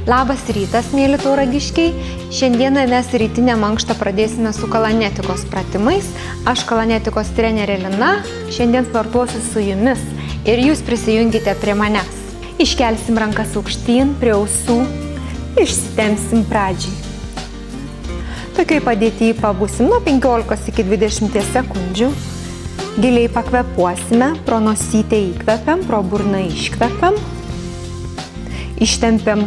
Labas rytas, mėly tauragiškiai. Šiandieną mes rytinę mankštą pradėsime su kalanetikos pratimais. Aš kalanetikos trenerė Lina. Šiandien sportuosiu su jumis ir jūs prisijungite prie manęs. Iškelsim rankas aukštyn prie ausų. Išsitempsim pradžiai. Tokioj padėtyje pabūsim nuo 15 iki 20 sekundžių. Giliai pakvepuosime, pro nosytę įkvepiam, pro burną iškvepiam. Ištempiam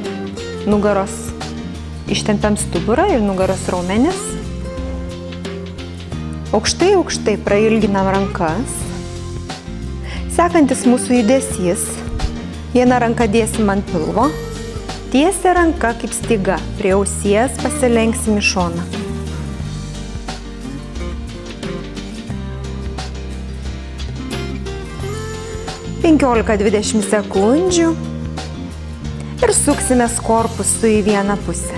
stuburą ir nugaros raumenis. Aukštai prailginam rankas. Sekantis mūsų judesys. Vieną ranką dėsim ant pilvo. Tiesia ranka kaip styga. Prie ausies pasilenksim į šoną. Penkiolika 20 sekundžių. Ir suksimės korpusu į vieną pusę.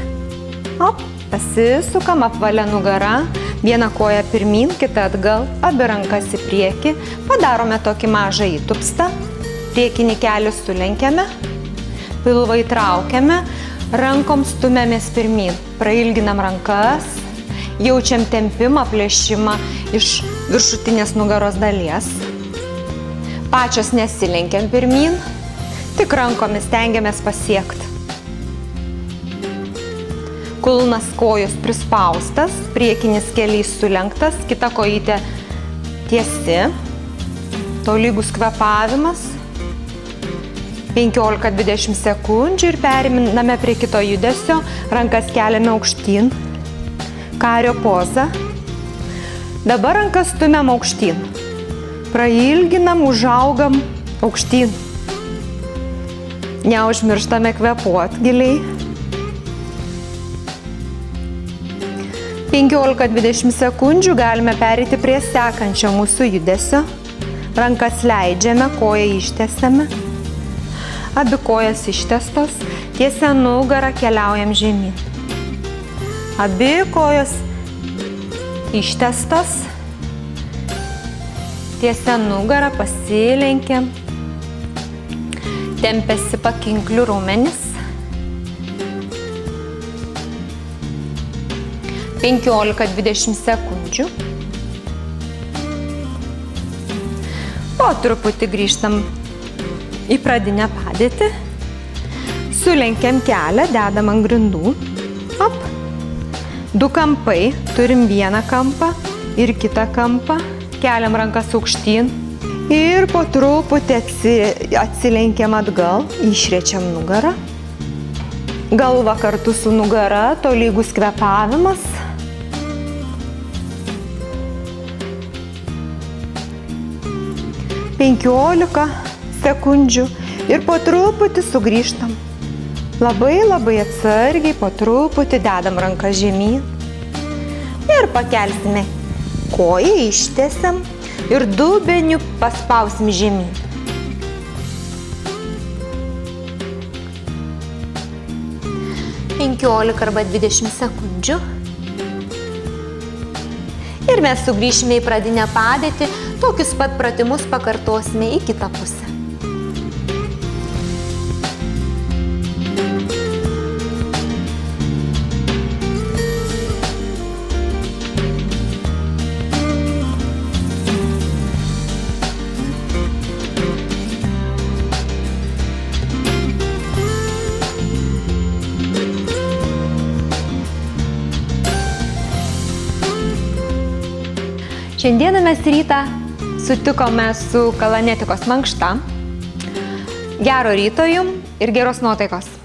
Pasisukam apvalia nugara, vieną koją pirmyn, kitą atgal, abi rankas į priekį, padarome tokį mažą įtupstą, priekinį kelią sulenkiame, pilvą įtraukiame, rankom stumiamės pirmyn, prailginam rankas, jaučiam tempimą, plėšimą iš viršutinės nugaros dalies, pačios nesilenkiam pirmyn, tik rankomis stengiamės pasiekti. Kulnas kojos prispaustas, priekinis kelys sulenktas, kita kojytė tiesi, tolygus kvėpavimas. 15-20 sekundžių ir periminame prie kito judesio, rankas keliame aukštyn, kario poza. Dabar rankas stumiam aukštyn, prailginam, užaugam aukštyn. Neužmirštame kvėpuot giliai. 15-20 sekundžių galime pereiti prie sekančio mūsų judesio. Rankas leidžiame, koją ištiesiame. Abi kojas ištiestos, tiesia nugarą keliaujam žemyn. Abi kojos ištiestos, tiesia nugarą pasilenkiam. Tempiasi pakinklių raumenis. 15-20 sekundžių. Po truputį grįžtam į pradinę padėtį. Sulenkiam kelią, dedam ant grindų. Du kampai, turim vieną kampą ir kitą kampą. Keliam rankas aukštyn. Ir po truputį atsilenkiam atgal, išrečiam nugarą. Galva kartu su nugara, tolygus kvėpavimas. 15 sekundžių ir po truputį sugrįžtam. Labai atsargiai, po truputį dedam ranką žemyn. Ir pakelsime koją, ištiesiam. Ir dubeniu paspausim žemyn. Penkiolika arba 20 sekundžių. Ir mes sugrįšime į pradinę padėtį. Tokius pat pratimus pakartosime į kitą pusę. Šiandieną mes rytą sutikome su kalanetikos mankšta. Gero ryto jum ir geros nuotaikos.